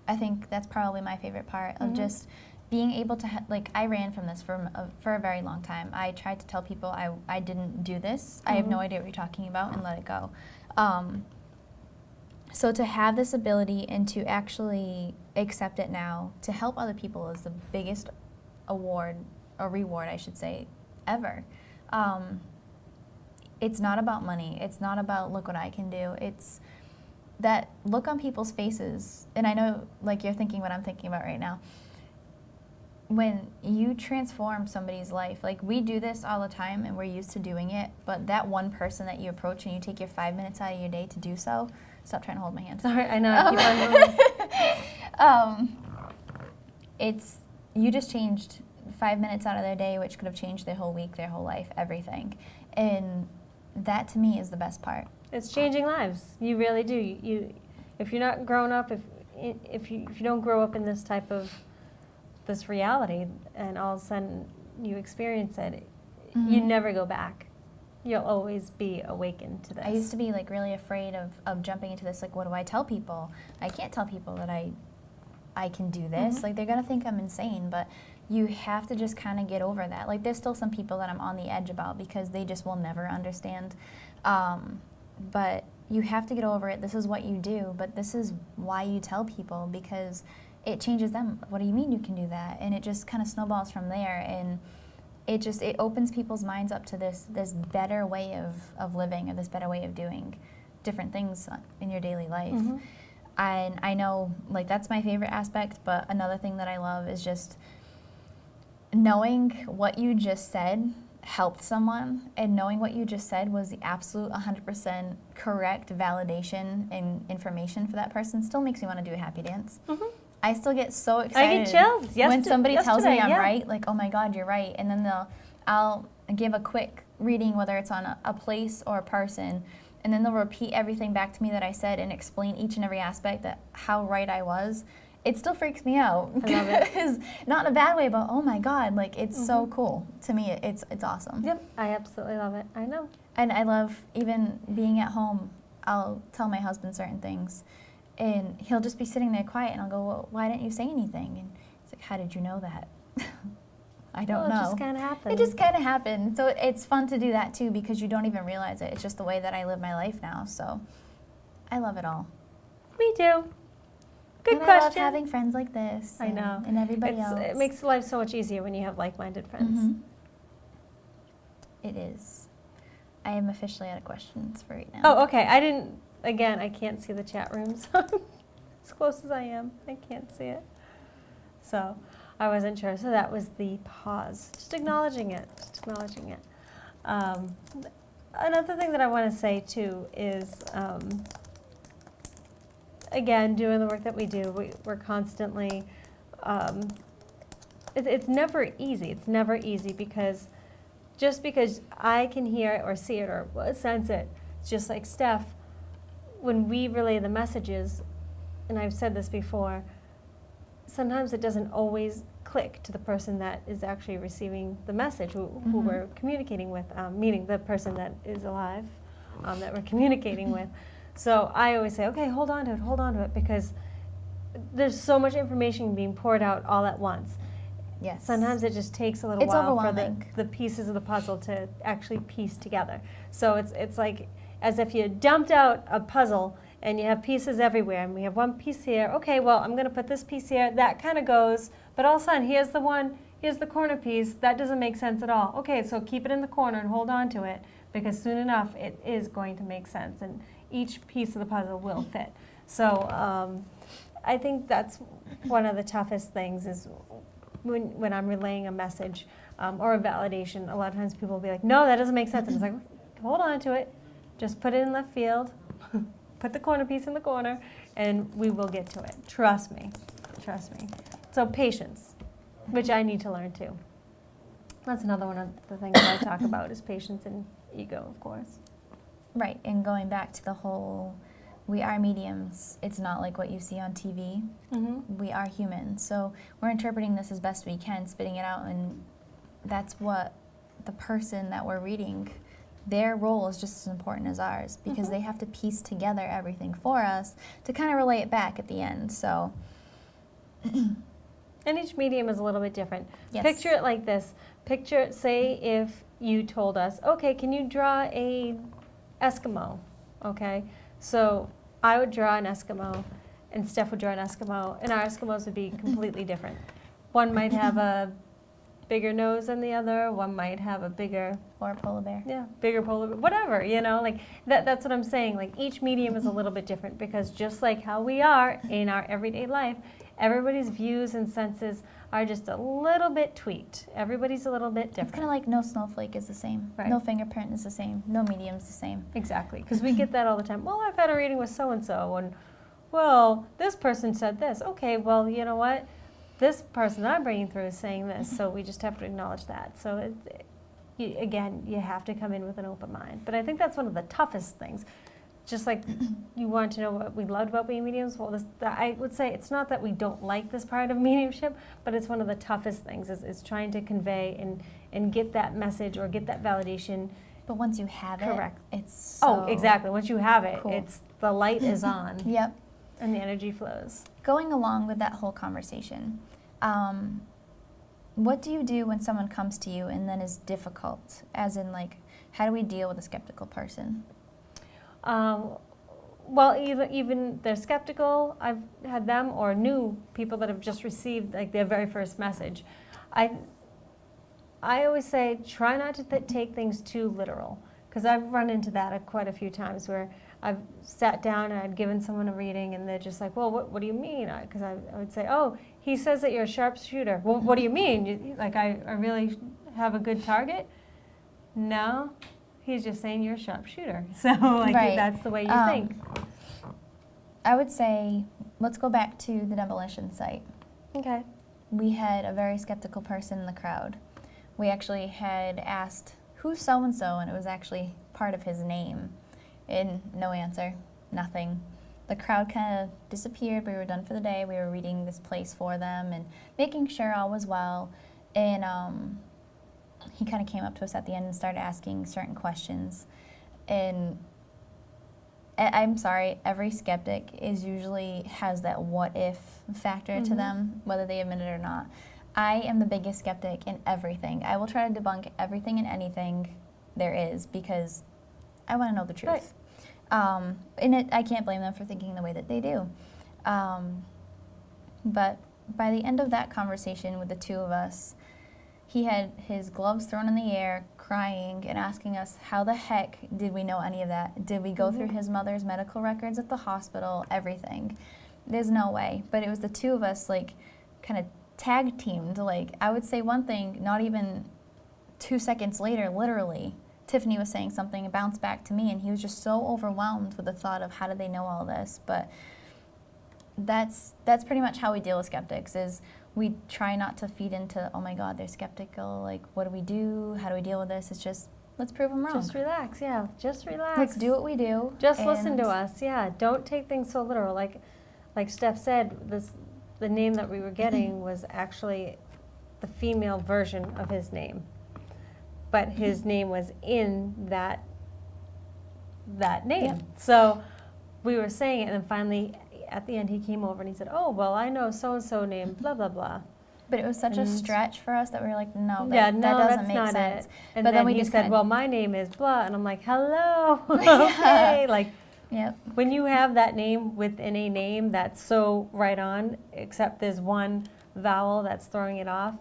I think that's probably my favorite part of just being able to, like, I ran from this for a very long time. I tried to tell people I didn't do this. I have no idea what you're talking about and let it go. So to have this ability and to actually accept it now, to help other people is the biggest award, or reward, I should say, ever. It's not about money. It's not about look what I can do. that look on people's faces, and I know like you're thinking what I'm thinking about right now, when you transform somebody's life, like we do this all the time and we're used to doing it, but that one person that you approach and you take your 5 minutes out of your day to do so, stop trying to hold my hand. Sorry, I know. Keep on moving. It's, you just changed 5 minutes out of their day, which could have changed their whole week, their whole life, everything. And that to me is the best part. It's changing lives. You really do. You if you're not grown up, if you don't grow up in this type of this reality, and all of a sudden you experience it, you never go back. You'll always be awakened to this. I used to be like really afraid of jumping into this. Like, what do I tell people? I can't tell people that I can do this. Like, they're gonna think I'm insane. But you have to just kind of get over that. Like, there's still some people that I'm on the edge about because they just will never understand. But you have to get over it. This is what you do, but this is why you tell people, because it changes them. What do you mean you can do that? And it just kind of snowballs from there, and it opens people's minds up to this better way of living, or this better way of doing different things in your daily life. And I know, like, that's my favorite aspect, but another thing that I love is just knowing what you just said helped someone, and knowing what you just said was the absolute 100% correct validation and information for that person still makes me want to do a happy dance. I still get so excited. I get chills. When somebody tells me I'm yeah. right, like, oh my God, you're right. And then I'll give a quick reading, whether it's on a place or a person, and then they'll repeat everything back to me that I said and explain each and every aspect that how right I was. It still freaks me out. I love it. Not in a bad way, but oh my God, like, it's so cool. To me, it's awesome. Yep, I absolutely love it. I know. And I love even being at home. I'll tell my husband certain things, and he'll just be sitting there quiet, and I'll go, well, why didn't you say anything? And he's like, how did you know that? I don't know. It just kind of happened. It just kind of happened. So it's fun to do that too, because you don't even realize it. It's just the way that I live my life now. So I love it all. Me too. Good and question. I love having friends like this. I know. And everybody else. It makes life so much easier when you have like-minded friends. It is. I am officially out of questions for right now. Oh, okay. I can't see the chat room, so as close as I am, I can't see it. So I wasn't sure. So that was the pause. Just acknowledging it. Another thing that I want to say too is, again, doing the work that we do, we're constantly, it's never easy. It's never easy because just because I can hear it or see it or sense it, it's just like Steph, when we relay the messages, and I've said this before, sometimes it doesn't always click to the person that is actually receiving the message, who we're communicating with, meaning the person that is alive, that we're communicating with. So I always say, okay, hold on to it, because there's so much information being poured out all at once. Yes. Sometimes it just takes a little while for overwhelming. the pieces of the puzzle to actually piece together. So it's like as if you dumped out a puzzle and you have pieces everywhere, and we have one piece here. Okay, well, I'm going to put this piece here. That kind of goes, but all of a sudden, here's the corner piece. That doesn't make sense at all. Okay, so keep it in the corner and hold on to it, because soon enough, it is going to make sense, and each piece of the puzzle will fit. So I think that's one of the toughest things is when I'm relaying a message or a validation. A lot of times people will be like, no, that doesn't make sense. And it's like, hold on to it. Just put it in left field. Put the corner piece in the corner, and we will get to it. Trust me. So patience, which I need to learn too. That's another one of the things that I talk about is patience and ego, of course. Right, and going back to the whole, we are mediums. It's not like what you see on TV. We are human. So we're interpreting this as best we can, spitting it out, and that's what the person that we're reading, their role is just as important as ours, because they have to piece together everything for us to kind of relay it back at the end. So, and each medium is a little bit different. Yes. Picture it like this. Say if you told us, okay, can you draw a Eskimo? Okay, so I would draw an Eskimo, and Steph would draw an Eskimo, and our Eskimos would be completely different. One might have a bigger nose than the other. One might have a bigger, Or a polar bear. bigger polar, whatever, like that's what I'm saying. Like each medium is a little bit different because just like how we are in our everyday life, everybody's views and senses are just a little bit tweaked. Everybody's a little bit different. It's kind of like no snowflake is the same. Right. No fingerprint is the same. No medium's the same. Exactly, because we get that all the time. Well, I've had a reading with so-and-so, and, well, this person said this. Okay, well, you know what? This person I'm bringing through is saying this, so we just have to acknowledge that. So, again, you have to come in with an open mind. But I think that's one of the toughest things. Just like you want to know what we loved about being mediums, well, I would say it's not that we don't like this part of mediumship, but it's one of the toughest things is trying to convey and get that message or get that validation. But once you have Correct. it's so Exactly. Once you have it, cool. the light is on. Yep. And the energy flows. Going along with that whole conversation, what do you do when someone comes to you and then is difficult? As in, like, how do we deal with a skeptical person? Well, even they're skeptical. I've had them or new people that have just received like their very first message. I always say try not to take things too literal, because I've run into that quite a few times where I've sat down and I'd given someone a reading and they're just like, well, what do you mean? Because I would say, oh, he says that you're a sharpshooter. Well, what do you mean? I really have a good target? No. He's just saying you're a sharpshooter. So, Right. that's the way you think. I would say, let's go back to the demolition site. Okay. We had a very skeptical person in the crowd. We actually had asked, who's so-and-so? And it was actually part of his name. And no answer, nothing. The crowd kind of disappeared. We were done for the day. We were reading this place for them and making sure all was well. And he kind of came up to us at the end and started asking certain questions. And I'm sorry, every skeptic usually has that what if factor to them, whether they admit it or not. I am the biggest skeptic in everything. I will try to debunk everything and anything there is because I want to know the truth. Right. And I can't blame them for thinking the way that they do. But by the end of that conversation with the two of us, he had his gloves thrown in the air, crying and asking us how the heck did we know any of that? Did we go through his mother's medical records at the hospital? Everything. There's no way. But it was the two of us, kind of tag teamed. I would say one thing, not even 2 seconds later, literally, Tiffany was saying something and bounced back to me, and he was just so overwhelmed with the thought of how did they know all this. But that's pretty much how we deal with skeptics, is we try not to feed into, oh my God, they're skeptical, what do we do? How do we deal with this? It's just, let's prove them wrong. Just relax, yeah. Just relax. Let's do what we do. Just listen to us, yeah. Don't take things so literal. Like Steph said, the name that we were getting was actually the female version of his name. But his name was in that name. Yep. So we were saying it, and then finally, at the end, he came over and he said, oh, well, I know so-and-so named blah, blah, blah. But it was such a stretch for us that we were like, no, Yeah, that no, doesn't that's make not sense. it. And But then we he just said, kinda- well, my name is blah, and I'm like, hello, okay. Yep. When you have that name within a name that's so right on, except there's one vowel that's throwing it off.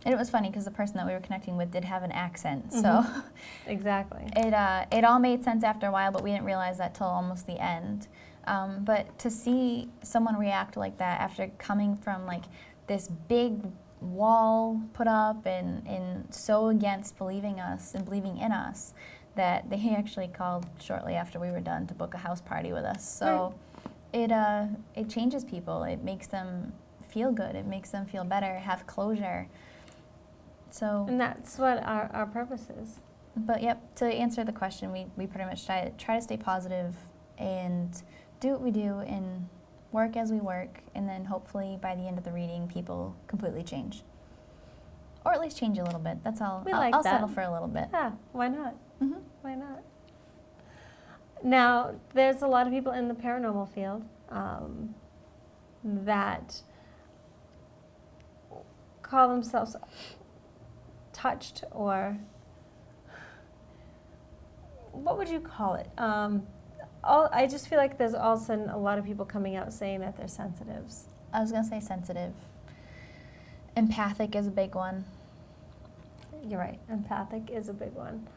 And it was funny because the person that we were connecting with did have an accent, so Exactly. it all made sense after a while, but we didn't realize that till almost the end. But to see someone react like that after coming from this big wall put up and so against believing us and believing in us, that they actually called shortly after we were done to book a house party with us. So it changes people. It makes them feel good. It makes them feel better, have closure. So, And that's what our purpose is. but yep, to answer the question, we pretty much try to stay positive and do what we do and work as we work, and then hopefully by the end of the reading, people completely change. Or at least change a little bit. That's all. We like I'll that. settle for a little bit. Yeah, why not? Mhm. Why not? Now, there's a lot of people in the paranormal field that call themselves touched, or what would you call it? I just feel like there's all of a sudden a lot of people coming out saying that they're sensitives. I was going to say sensitive. Empathic is a big one. You're right. Empathic is a big one.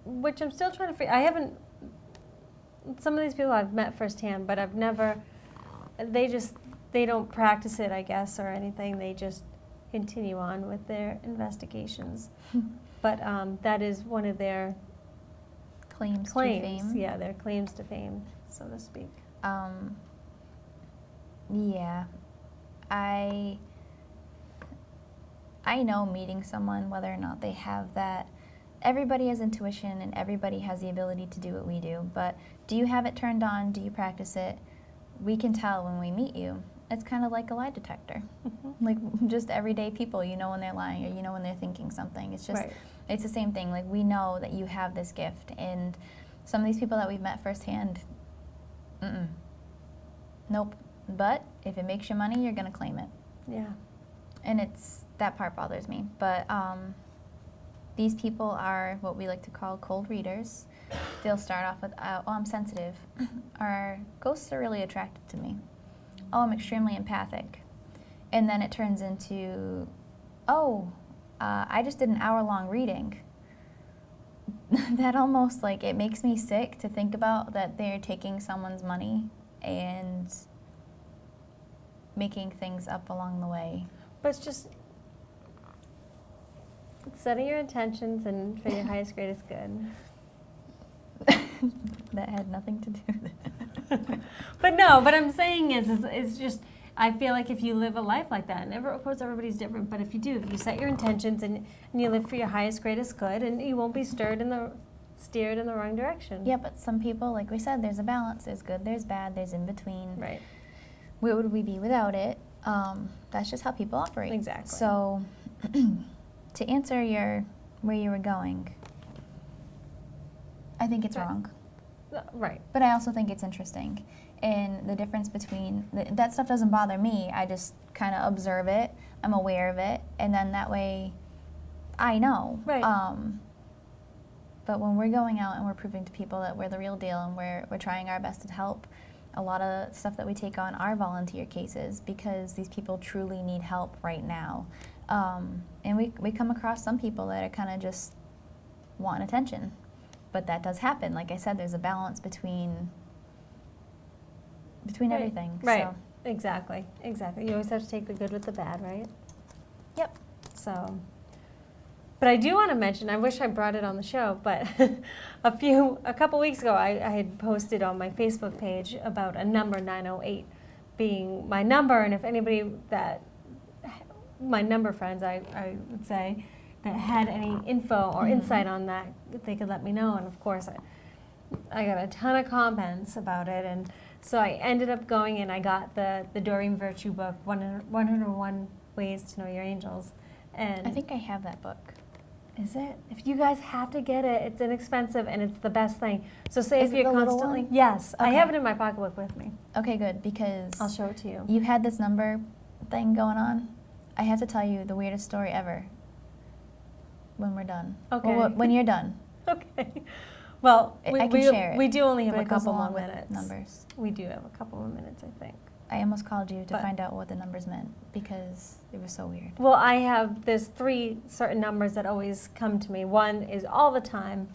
Which I'm still trying to figure. I haven't. Some of these people I've met firsthand, but I've never. They don't practice it, I guess, or anything. They just continue on with their investigations. But that is one of their Claims to claims. fame. Yeah, their claims to fame, so to speak. Yeah. I know meeting someone, whether or not they have that, everybody has intuition and everybody has the ability to do what we do, but do you have it turned on? Do you practice it? We can tell when we meet you. It's kind of like a lie detector. Like just everyday people, you know when they're lying or you know when they're thinking something. It's just, Right. It's the same thing. Like we know that you have this gift, and some of these people that we've met firsthand, nope. But if it makes you money, you're gonna claim it. Yeah. And that part bothers me. But these people are what we like to call cold readers. They'll start off with, oh, I'm sensitive. Or ghosts are really attracted to me. Oh, I'm extremely empathic. And then it turns into, oh, I just did an hour-long reading. That almost, like, it makes me sick to think about that they're taking someone's money and making things up along the way. But it's just setting your intentions and for your highest, greatest good. That had nothing to do with it. But no, what I'm saying is just, I feel like if you live a life like that, and of course everybody's different, but if you do, if you set your intentions and you live for your highest, greatest good, and you won't be steered in the wrong direction. Yeah, but some people, like we said, there's a balance. There's good, there's bad, there's in between. Right. Where would we be without it? That's just how people operate. Exactly. So, to answer where you were going, I think it's wrong. Right. But I also think it's interesting. And the difference between, that stuff doesn't bother me. I just kind of observe it. I'm aware of it. And then that way, I know. Right. But when we're going out and we're proving to people that we're the real deal and we're trying our best to help, a lot of stuff that we take on are volunteer cases because these people truly need help right now. And we come across some people that are kind of just wanting attention. But that does happen. Like I said, there's a balance between Right. everything. Right. So. Exactly. You always have to take the good with the bad, right? Yep. So, but I do want to mention, I wish I brought it on the show, but a couple weeks ago, I had posted on my Facebook page about a number 908 being my number, and if anybody my number friends, I would say, that had any info or insight on that, they could let me know. And of course, I got a ton of comments about it, and so I ended up going and I got the Doreen Virtue book, 101 Ways to Know Your Angels. And I think I have that book. is it? If you guys have to get it, it's inexpensive and it's the best thing. So say Is if it you're the little constantly, one? yes, I Okay. have it in my pocketbook with me. Okay, good, because I'll show it to you. you had this number thing going on. I have to tell you the weirdest story ever when we're done. Okay. Well, when you're done. Okay. Well, I can share it. we do only have but a it goes couple more along with minutes. numbers. We do have a couple more minutes, I think. I almost called you to But- find out what the numbers meant because it was so weird. Well, there's 3 certain numbers that always come to me. One is all the time,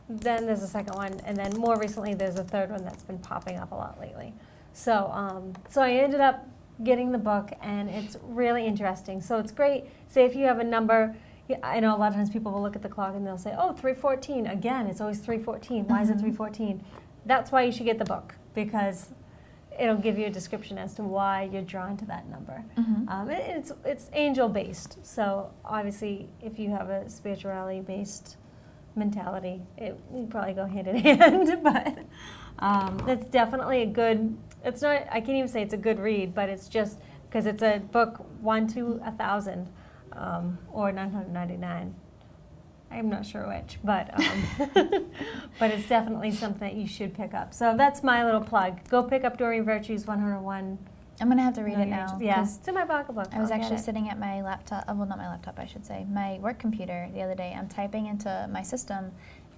then there's a second one, and then more recently there's a third one that's been popping up a lot lately. So, so I ended up getting the book, and it's really interesting. So it's great. Say if you have a number, I know a lot of times people will look at the clock and they'll say, oh, 3:14. Again, it's always 3:14. Why is it 3:14? That's why you should get the book, because it'll give you a description as to why you're drawn to that number. It's angel-based, so obviously if you have a spirituality-based mentality, it will probably go hand in hand, but it's definitely a good, it's not, I can't even say it's a good read, but it's just, because it's a book 1 to 1,000, or 999. I'm not sure which, but but it's definitely something that you should pick up. So that's my little plug. Go pick up Doreen Virtue's 101. I'm going to have to read it now. Yeah, 'cause it's in my pocketbook. I was I'll get actually it. sitting at my laptop, well, not my laptop, I should say, my work computer the other day. I'm typing into my system,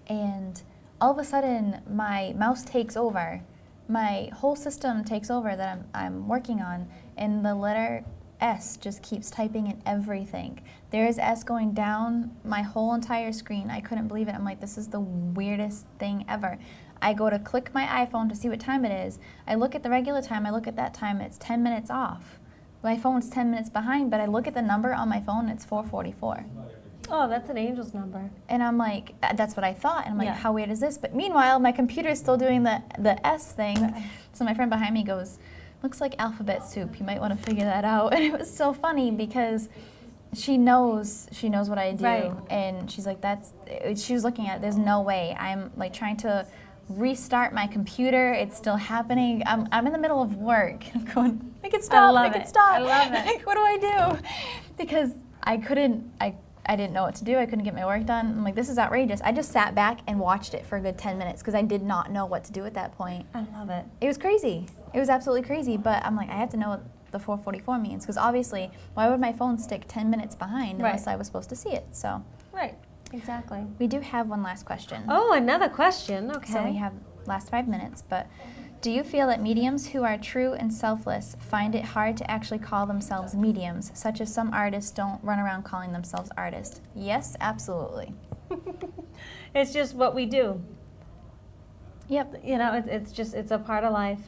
and all of a sudden, my mouse takes over, my whole system takes over that I'm working on, and the letter S just keeps typing in everything. There is S going down my whole entire screen. I couldn't believe it. I'm like, this is the weirdest thing ever. I go to click my iPhone to see what time it is. I look at the regular time, I look at that time, it's 10 minutes off. My phone's 10 minutes behind, but I look at the number on my phone, it's 4:44. Oh, that's an angel's number. And I'm like, that's what I thought. And I'm like, Yeah. how weird is this? But meanwhile, my computer's still doing the S thing. So my friend behind me goes, looks like alphabet soup. You might want to figure that out. And it was so funny because she knows what I do. Right. And she's like, she was looking at it, there's no way. I'm like trying to restart my computer. It's still happening. I'm in the middle of work. I'm going, make it stop, love make it. it stop. I love it. Like, what do I do? Because I didn't know what to do. I couldn't get my work done. I'm like, this is outrageous. I just sat back and watched it for a good 10 minutes because I did not know what to do at that point. I love it. It was crazy. It was absolutely crazy. But I'm like, I have to know what the 4:44 means because obviously, why would my phone stick 10 minutes behind unless Right. I was supposed to see it? So Right. Exactly. we do have one last question. Oh, another question. Okay. So we have last 5 minutes. But do you feel that mediums who are true and selfless find it hard to actually call themselves mediums, such as some artists don't run around calling themselves artists? Yes, absolutely. It's just what we do. Yep. You know, it's a part of life.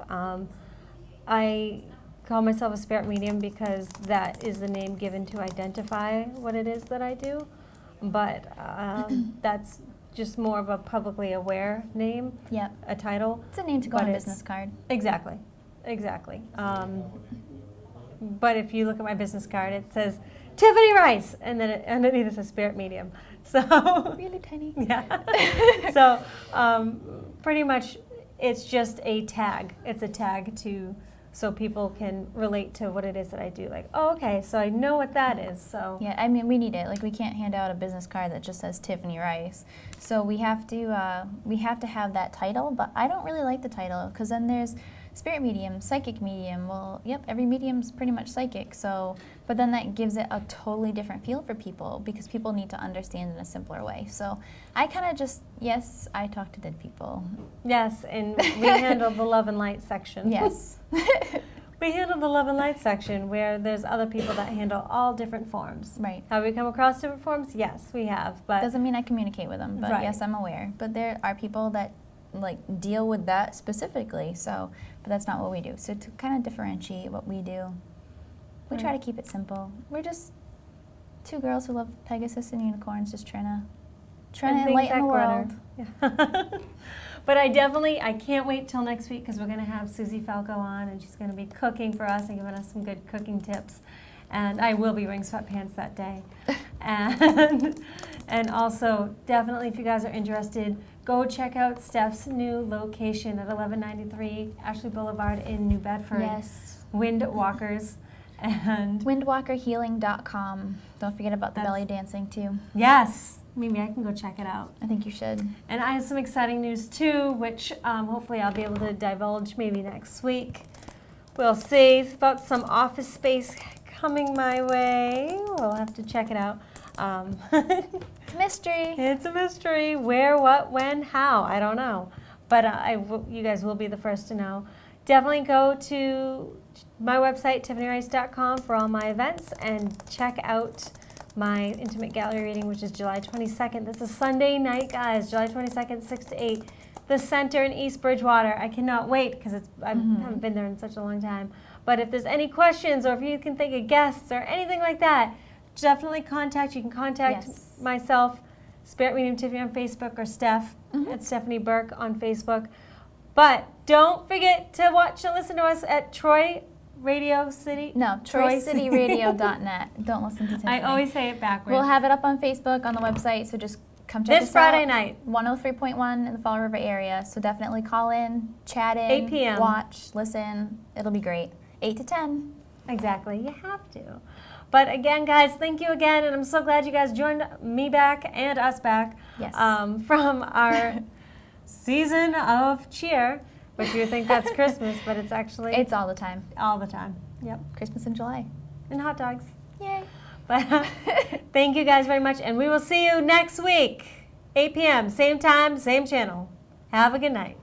I call myself a spirit medium because that is the name given to identify what it is that I do. But that's just more of a publicly aware name, Yep. a title. It's a name to go But on a it's- business card. Exactly. But if you look at my business card, it says Tiffany Rice, and then underneath it says spirit medium. So Really tiny. yeah. So pretty much, it's just a tag. It's a tag so people can relate to what it is that I do. Like, oh, okay, so I know what that is. So Yeah, I mean, we need it. Like, we can't hand out a business card that just says Tiffany Rice. So we have to have that title. But I don't really like the title because then there's spirit medium, psychic medium. Well, yep, every medium's pretty much psychic. So, but then that gives it a totally different feel for people because people need to understand in a simpler way. So I kind of just, yes, I talk to dead people. yes, and we handle the love and light section. Yes. We handle the love and light section where there's other people that handle all different forms. Right. Have we come across different forms? Yes, we have. But Doesn't mean I communicate with them, but Right. yes, I'm aware. But there are people that like deal with that specifically. So, but that's not what we do. So to kind of differentiate what we do, we try to keep it simple. We're just two girls who love Pegasus and unicorns, just trying to and things enlighten that the world. glitter. Yeah. But I can't wait till next week because we're going to have Susie Falco on and she's going to be cooking for us and giving us some good cooking tips. And I will be wearing sweatpants that day. And also, definitely, if you guys are interested, go check out Steph's new location at 1193 Ashley Boulevard in New Bedford. Yes. Windwalkers. And Windwalkerhealing.com. Don't forget about the That's- belly dancing too. yes, maybe I can go check it out. I think you should. And I have some exciting news too, which hopefully I'll be able to divulge maybe next week. We'll see. It's about some office space coming my way. We'll have to check it out. It's a mystery. It's a mystery. Where, what, when, how, I don't know. But you guys will be the first to know. Definitely go to my website, tiffanyrice.com, for all my events and check out my intimate gallery reading, which is July 22nd. This is Sunday night, guys, July 22nd, 6 to 8. The Center in East Bridgewater. I cannot wait because I haven't been there in such a long time. But if there's any questions or if you can think of guests or anything like that, definitely contact. You can contact Yes. myself, Spirit Medium Tiffany on Facebook, or Steph at Stephanie Burke on Facebook. But don't forget to watch and listen to us at Troy Radio City. No, TroyCityRadio.net. Don't listen to Tiffany. I always say it backwards. We'll have it up on Facebook, on the website, so just come check This us Friday out. night. 103.1 in the Fall River area, so definitely call in, chat in, 8 p.m. watch, listen. It'll be great. 8 to 10. Exactly. You have to. But again, guys, thank you again. And I'm so glad you guys joined me back and us back Yes. from our season of cheer, which you think that's Christmas, but it's actually It's all the time. all the time. Yep. Christmas in July. And hot dogs. Yay. But thank you guys very much. And we will see you next week, 8 p.m., same time, same channel. Have a good night.